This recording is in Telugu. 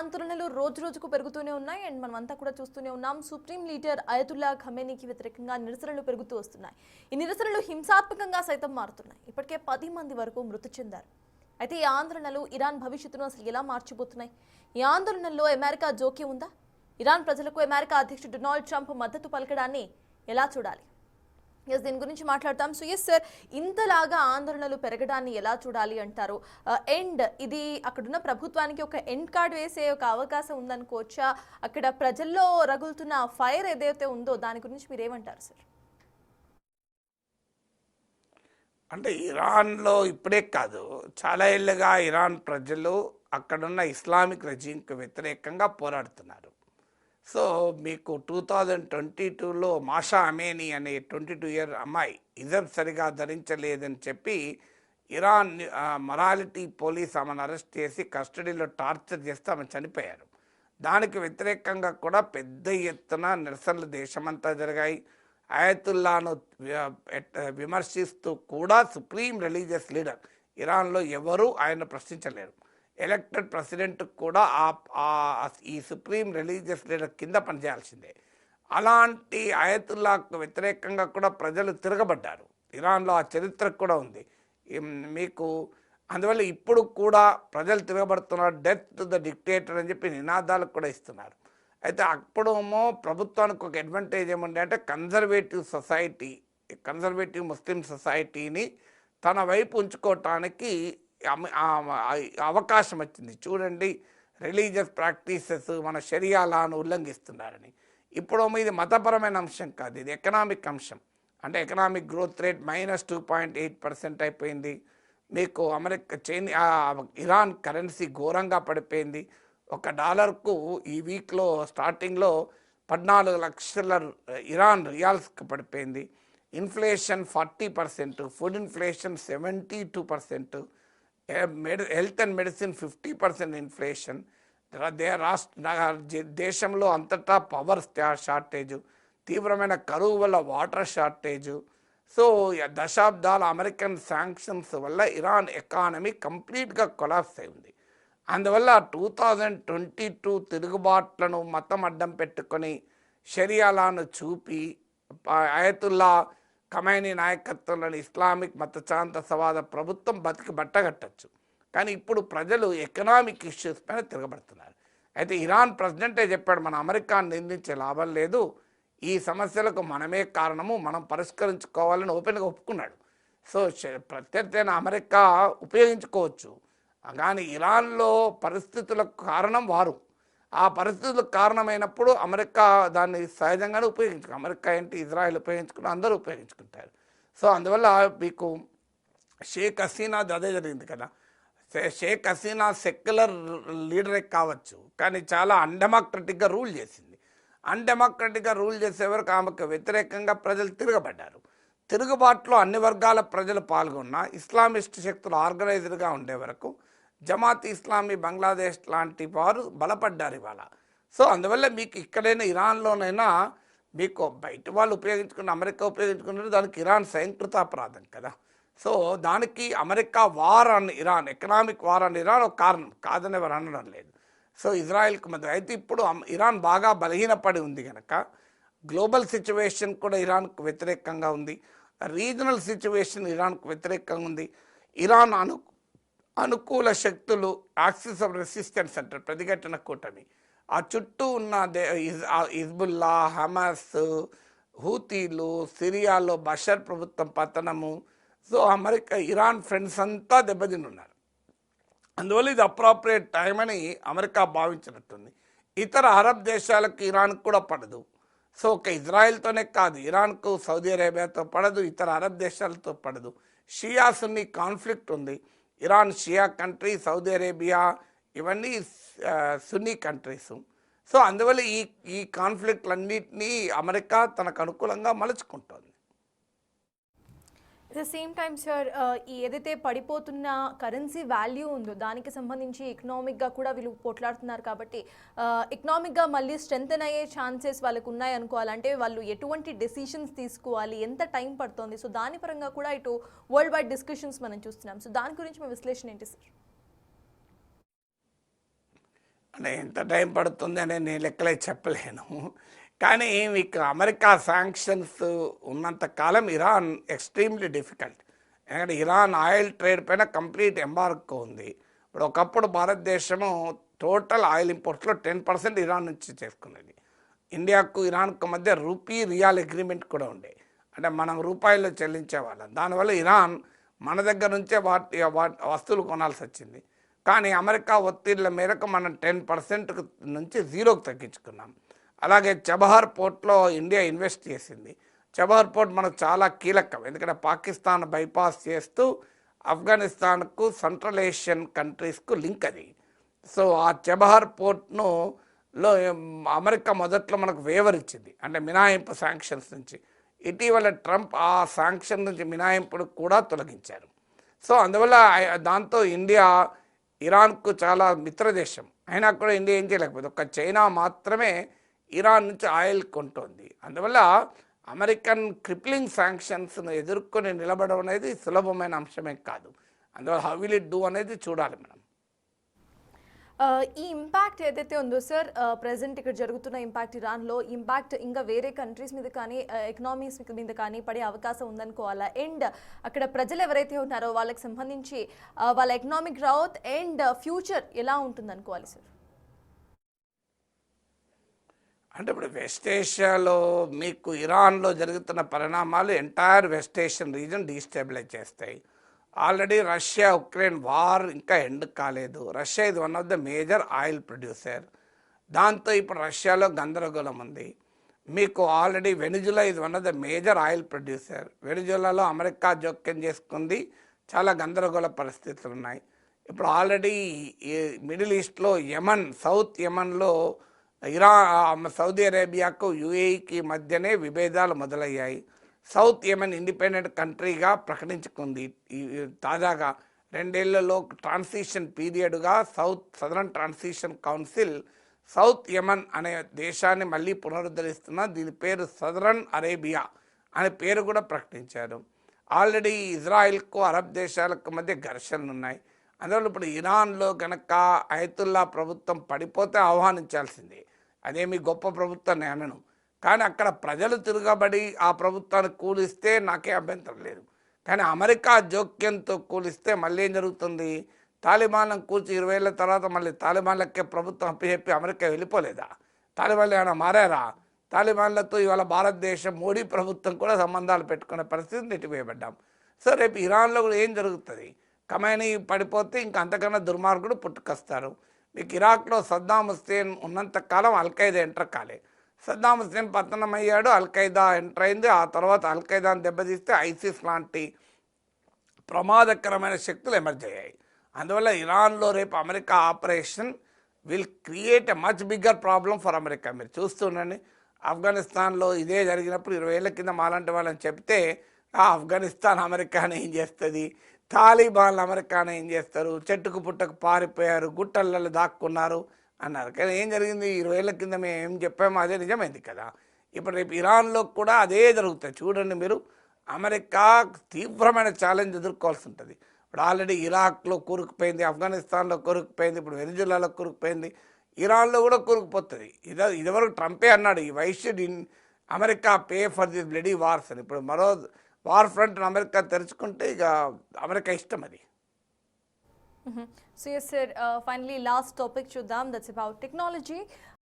ఆందోళనలు రోజు రోజుకు పెరుగుతూనే ఉన్నాయి అండ్ మనమంతా కూడా చూస్తూనే ఉన్నాం. సుప్రీం లీడర్ అయతుల్లా ఖమేనీకి వ్యతిరేకంగా నిరసనలు పెరుగుతూ వస్తున్నాయి. ఈ నిరసనలు హింసాత్మకంగా సైతం మారుతున్నాయి. ఇప్పటికే 10 మంది వరకు మృతి చెందారు. అయితే ఈ ఆందోళనలు ఇరాన్ భవిష్యత్తును అసలు ఎలా మార్చిపోతున్నాయి? ఈ ఆందోళనల్లో అమెరికా జోక్యం ఉందా? ఇరాన్ ప్రజలకు అమెరికా అధ్యక్షుడు డొనాల్డ్ ట్రంప్ మద్దతు పలకడాన్ని ఎలా చూడాలి? దీని గురించి మాట్లాడతాం. సో ఎస్ సార్, ఇంతలాగా ఆందోళనలు పెరగడాన్ని ఎలా చూడాలి అంటారు? ఎండ్ ఇది అక్కడున్న ప్రభుత్వానికి ఒక ఎండ్ కార్డ్ వేసే ఒక అవకాశం ఉందనుకోవచ్చా? అక్కడ ప్రజల్లో రగులుతున్న ఫైర్ ఏదైతే ఉందో దాని గురించి మీరు ఏమంటారు సార్? అంటే ఇరాన్లో ఇప్పుడే కాదు, చాలా ఏళ్ళుగా ఇరాన్ ప్రజలు అక్కడున్న ఇస్లామిక్ రెజీమ్కి వ్యతిరేకంగా పోరాడుతున్నారు. సో మీకు 2022లో మాషా అమేనీ అనే 22 ఇయర్ అమ్మాయి హిజబ్ సరిగా ధరించలేదని చెప్పి ఇరాన్ మొరాలిటీ పోలీస్ ఆమెను అరెస్ట్ చేసి కస్టడీలో టార్చర్ చేస్తే ఆమె చనిపోయారు. దానికి వ్యతిరేకంగా కూడా పెద్ద ఎత్తున నిరసనలు దేశమంతా జరిగాయి. అయతుల్లాను విమర్శిస్తూ కూడా సుప్రీం రిలీజియస్ లీడర్ ఇరాన్లో ఎవరూ ఆయన ప్రశ్నించలేరు. ఎలక్టెడ్ ప్రెసిడెంట్ కూడా ఈ సుప్రీం రిలీజియస్ లీడర్ కింద పనిచేయాల్సిందే. అలాంటి అయతుల్లాకు వ్యతిరేకంగా కూడా ప్రజలు తిరగబడ్డారు. ఇరాన్లో ఆ చరిత్ర కూడా ఉంది మీకు. అందువల్ల ఇప్పుడు కూడా ప్రజలు తిరగబడుతున్నారు. డెత్ టు ద డిక్టేటర్ అని చెప్పి నినాదాలు కూడా ఇస్తున్నారు. అయితే అప్పుడేమో ప్రభుత్వానికి ఒక అడ్వాంటేజ్ ఏముండే అంటే కన్జర్వేటివ్ ముస్లిం సొసైటీని తన వైపు ఉంచుకోవటానికి అవకాశం వచ్చింది. చూడండి, రిలీజియస్ ప్రాక్టీసెస్ మన షరియా లాను ఉల్లంఘిస్తున్నారని. ఇప్పుడు ఇది మతపరమైన అంశం కాదు, ఇది ఎకనామిక్ అంశం. అంటే ఎకనామిక్ గ్రోత్ రేట్ -2.8% అయిపోయింది. మీకు ఇరాన్ కరెన్సీ ఘోరంగా పడిపోయింది. $1కు ఈ వీక్లో స్టార్టింగ్లో 14 లక్షల ఇరాన్ రియాల్స్కి పడిపోయింది. Inflation 40%, food inflation 72%, health and medicine 50% inflation. దేశంలో అంతటా పవర్ షార్టేజు, తీవ్రమైన కరువు వల్ల వాటర్ షార్టేజు. సో దశాబ్దాల అమెరికన్ శాంక్షన్స్ వల్ల ఇరాన్ ఎకానమీ కంప్లీట్గా కొలాప్స్ అయింది. అందువల్ల 2022 తిరుగుబాట్లను మతం అడ్డం పెట్టుకొని షరియాలాను చూపి అయతుల్లా ఖమేనీ నాయకత్వంలోని ఇస్లామిక్ మతశాంతసవాద ప్రభుత్వం బతికి బట్టగట్టచ్చు. కానీ ఇప్పుడు ప్రజలు ఎకనామిక్ ఇష్యూస్ పైన తిరగబడుతున్నారు. అయితే ఇరాన్ ప్రెసిడెంటే చెప్పాడు, మన అమెరికాను నిందించే లాభం లేదు, ఈ సమస్యలకు మనమే కారణము, మనం పరిష్కరించుకోవాలని ఓపెన్గా ఒప్పుకున్నాడు. సో ప్రత్యర్థైన అమెరికా ఉపయోగించుకోవచ్చు, కానీ ఇరాన్లో పరిస్థితులకు కారణం వారు. ఆ పరిస్థితులకు కారణమైనప్పుడు అమెరికా దాన్ని సహజంగానే అమెరికా ఏంటి, ఇజ్రాయెల్ ఉపయోగించుకుని అందరూ ఉపయోగించుకుంటారు. సో అందువల్ల మీకు షేక్ హసీనా అదే జరిగింది కదా. షేక్ హసీనా సెక్యులర్ లీడరే కావచ్చు, కానీ చాలా అన్డెమోక్రటిక్గా రూల్ చేసింది. అన్డెమోక్రటిక్గా రూల్ చేసే వరకు ఆమెకు వ్యతిరేకంగా ప్రజలు తిరగబడ్డారు. తిరుగుబాటులో అన్ని వర్గాల ప్రజలు పాల్గొన్న ఇస్లామిస్ట్ శక్తులు ఆర్గనైజ్డ్గా ఉండే వరకు జమాత్ ఇస్లామీ బంగ్లాదేశ్ లాంటి వారు బలపడ్డారు ఇవాళ. సో అందువల్ల మీకు ఇక్కడైనా ఇరాన్లోనైనా మీకు బయట వాళ్ళు ఉపయోగించుకున్న అమెరికా ఉపయోగించుకున్నారు, దానికి ఇరాన్ స్వయంకృత అపరాధం కదా. సో దానికి America war on Iran, economic war on Iran ఒక కారణం కాదని ఎవరు అనడం లేదు. సో ఇజ్రాయెల్కి మధ్య అయితే ఇప్పుడు ఇరాన్ బాగా బలహీనపడి ఉంది కనుక గ్లోబల్ సిచ్యువేషన్ కూడా ఇరాన్కు వ్యతిరేకంగా ఉంది, రీజనల్ సిచ్యువేషన్ ఇరాన్కు వ్యతిరేకంగా ఉంది. ఇరాన్ అనుకూల శక్తులు యాక్సిస్ ఆఫ్ రెసిస్టెన్స్ అంటారు, ప్రతిఘటన కూటమి. ఆ చుట్టూ ఉన్న హిజ్బుల్లా, హమాస్, హూతీలు, సిరియాలో బషర్ ప్రభుత్వం పతనము. సో ఇరాన్ ఫ్రెండ్స్ అంతా దెబ్బతిన్నారు. అందువల్ల ఇది అప్రాప్రియేట్ టైం అని అమెరికా భావించినట్టుంది. ఇతర అరబ్ దేశాలకు ఇరాన్కు కూడా పడదు. సో ఒక ఇజ్రాయెల్తోనే కాదు, ఇరాన్కు సౌదీ అరేబియాతో పడదు, ఇతర అరబ్ దేశాలతో పడదు. షియా సున్నీ కాన్ఫ్లిక్ట్ ఉంది. ఇరాన్ షియా కంట్రీ, సౌదీ అరేబియా ఇవన్నీ సున్నీ కంట్రీస్. సో అందువల్ల ఈ కాన్ఫ్లిక్ట్లన్నింటినీ అమెరికా తనకు అనుకూలంగా మలుచుకుంటుంది. At the same time sir, ఏదైతే పడిపోతున్న కరెన్సీ వాల్యూ ఉందో దానికి సంబంధించి ఎకనామిక్గా కూడా వీళ్ళు పోట్లాడుతున్నారు కాబట్టి ఎకనామిక్గా మళ్ళీ స్ట్రెంథెన్ అయ్యే ఛాన్సెస్ వాళ్ళకు ఉన్నాయి అనుకోవాలంటే వాళ్ళు ఎటువంటి డెసిషన్స్ తీసుకోవాలి, ఎంత టైం పడుతుంది, సో దాని పరంగా కూడా ఇటు వరల్డ్ వైడ్ డిస్కషన్స్ మనం చూస్తున్నాం. సో దాని గురించి మీ విశ్లేషణ ఏంటి సార్? అంటే ఎంత టైం పడుతుంది అనేది నేను లెక్కలే చెప్పలేను. కానీ మీకు అమెరికా శాంక్షన్స్ ఉన్నంత కాలం ఇరాన్ ఎక్స్ట్రీమ్లీ డిఫికల్ట్. ఎందుకంటే ఇరాన్ ఆయిల్ ట్రేడ్ పైన కంప్లీట్ ఎంబార్గో ఉంది. ఇప్పుడు ఒకప్పుడు భారతదేశము టోటల్ ఆయిల్ ఇంపోర్ట్స్లో 10% ఇరాన్ నుంచి చేసుకునేది. ఇండియాకు ఇరాన్కు మధ్య రూపీ రియాల్ అగ్రిమెంట్ కూడా ఉండే, అంటే మనం రూపాయల్లో చెల్లించేవాళ్ళం. దానివల్ల ఇరాన్ మన దగ్గర నుంచే వాటి వస్తువులు కొనాల్సి వచ్చింది. కానీ అమెరికా ఒత్తిళ్ల మేరకు మనం 10% నుంచి 0కి తగ్గించుకున్నాం. అలాగే చబహార్ పోర్ట్లో ఇండియా ఇన్వెస్ట్ చేసింది. చబహార్ పోర్ట్ మనకు చాలా కీలకం, ఎందుకంటే పాకిస్తాన్ బైపాస్ చేస్తూ ఆఫ్ఘనిస్తాన్కు సెంట్రల్ ఏషియన్ కంట్రీస్కు లింక్ అది. సో ఆ చబహార్ పోర్ట్ను అమెరికా మొదట్లో మనకు వేవర్ ఇచ్చింది, అంటే మినహాయింపు శాంక్షన్స్ నుంచి. ఇటీవల ట్రంప్ ఆ శాంక్షన్ నుంచి మినహాయింపును కూడా తొలగించారు. సో అందువల్ల దాంతో ఇండియా ఇరాన్కు చాలా మిత్రదేశం అయినా కూడా ఇండియా ఏం చేయలేకపోతే, ఒక్క చైనా మాత్రమే ఇరాన్ నుంచి ఆయిల్ కొంటోంది. అందువల్ల అమెరికన్ క్రిప్లింగ్ శాంక్షన్స్ను ఎదుర్కొని నిలబడడం అనేది సులభమైన అంశమే కాదు. అందువల్ల హౌ విల్ ఇట్ డూ అనేది చూడాలి మనం. ఈ ఇంపాక్ట్ ఏదైతే ఉందో సార్, ప్రజెంట్ ఇక్కడ జరుగుతున్న ఇంపాక్ట్, ఇరాన్లో ఇంపాక్ట్ ఇంకా వేరే కంట్రీస్ మీద కానీ ఎకనామీస్ మీద కానీ పడే అవకాశం ఉందనుకోవాలా? అండ్ అక్కడ ప్రజలు ఎవరైతే ఉన్నారో వాళ్ళకి సంబంధించి వాళ్ళ ఎకనామిక్ గ్రోత్ అండ్ ఫ్యూచర్ ఎలా ఉంటుంది అనుకోవాలి సార్? అంటే ఇప్పుడు వెస్ట్ ఏషియాలో మీకు ఇరాన్లో జరుగుతున్న పరిణామాలు entire west Asian region destabilise చేస్తాయి. ఆల్రెడీ రష్యా ఉక్రెయిన్ వార్ ఇంకా ఎండ్ కాలేదు. రష్యా ఇది one of the major oil producer. దాంతో ఇప్పుడు రష్యాలో గందరగోళం ఉంది. మీకు ఆల్రెడీ వెనిజులా ఇది one of the major oil producer. వెనిజులాలో అమెరికా జోక్యం చేసుకుంది, చాలా గందరగోళ పరిస్థితులు ఉన్నాయి. ఇప్పుడు ఆల్రెడీ మిడిల్ ఈస్ట్లో యమన్, సౌత్ యమన్లో సౌదీ అరేబియాకు యుఏఈకి మధ్యనే విభేదాలు మొదలయ్యాయి. సౌత్ యమన్ ఇండిపెండెంట్ కంట్రీగా ప్రకటించుకుంది. తాజాగా 2 ఏళ్లలో ట్రాన్సిషన్ పీరియడ్గా southern transition council south Yemen అనే దేశాన్ని మళ్ళీ పునరుద్ధరిస్తున్న, దీని పేరు సదరన్ అరేబియా అనే పేరు కూడా ప్రకటించారు. ఆల్రెడీ ఇజ్రాయిల్కు అరబ్ దేశాలకు మధ్య ఘర్షణలు ఉన్నాయి. అందువల్ల ఇప్పుడు ఇరాన్లో కనుక అయతుల్లా ప్రభుత్వం పడిపోతే ఆహ్వానించాల్సిందే, అదేమి గొప్ప ప్రభుత్వం అనను. కానీ అక్కడ ప్రజలు తిరగబడి ఆ ప్రభుత్వాన్ని కూలిస్తే నాకే అభ్యంతరం లేదు. కానీ అమెరికా జోక్యంతో కూలిస్తే మళ్ళీ ఏం జరుగుతుంది? తాలిబాన్లను కూల్చి 20 ఏళ్ళ తర్వాత మళ్ళీ తాలిబాన్లకే ప్రభుత్వం అప్పచెప్పి అమెరికా వెళ్ళిపోలేదా? తాలిబాన్లు ఏమైనా మారారా? తాలిబాన్లతో ఇవాళ భారతదేశం మోడీ ప్రభుత్వం కూడా సంబంధాలు పెట్టుకునే పరిస్థితి నెట్టివేయబడ్డాం. సో రేపు ఇరాన్లో కూడా ఏం జరుగుతుంది? ఖమైనీ పడిపోతే ఇంకా అంతకన్నా దుర్మార్గుడు పుట్టుకొస్తారు. మీకు ఇరాక్లో సద్దాం హుస్సేన్ ఉన్నంతకాలం అల్ఖైదా ఎంటర్ కాలే. సద్దాం హుస్సేన్ పతనం అయ్యాడు, అల్ఖైదా ఎంటర్ అయింది. ఆ తర్వాత అల్ఖైదాను దెబ్బతీస్తే ఐసిస్ లాంటి ప్రమాదకరమైన శక్తులు ఎమర్జ్ అయ్యాయి. అందువల్ల ఇరాన్లో రేపు America operation will create a much bigger problem for America. మీరు చూస్తుండండి, ఆఫ్ఘనిస్తాన్లో ఇదే జరిగినప్పుడు 20 ఏళ్ళ కింద మాలాంటి వాళ్ళని చెప్తే ఆఫ్ఘనిస్తాన్ అమెరికాని ఏం చేస్తుంది, తాలిబాన్లు అమెరికాని ఏం చేస్తారు, చెట్టుకు పుట్టకు పారిపోయారు, గుట్టలలో దాక్కున్నారు అన్నారు. కానీ ఏం జరిగింది? 20 ఏళ్ళ కింద మేము ఏం చెప్పామో అదే నిజమైంది కదా. ఇప్పుడు రేపు ఇరాన్లో కూడా అదే జరుగుతుంది. చూడండి మీరు, అమెరికా తీవ్రమైన ఛాలెంజ్ ఎదుర్కోవాల్సి ఉంటుంది. ఇప్పుడు ఆల్రెడీ ఇరాక్లో కూరుకుపోయింది, ఆఫ్ఘనిస్తాన్లో కూరుకుపోయింది, ఇప్పుడు వెనిజులాలో కూరుకుపోయింది, ఇరాన్లో కూడా కూరుకుపోతుంది. ఇదివరకు ట్రంపే అన్నాడు, ఈ why should America pay for this bloody wars అని. ఇప్పుడు మరో వార్ ఫ్రంట్ అమెరికా తెరుచుకుంటే ఇక అమెరికా ఇష్టం అది. So yes sir, finally last topic చూద్దాం, దట్స్ అబౌట్ టెక్నాలజీ.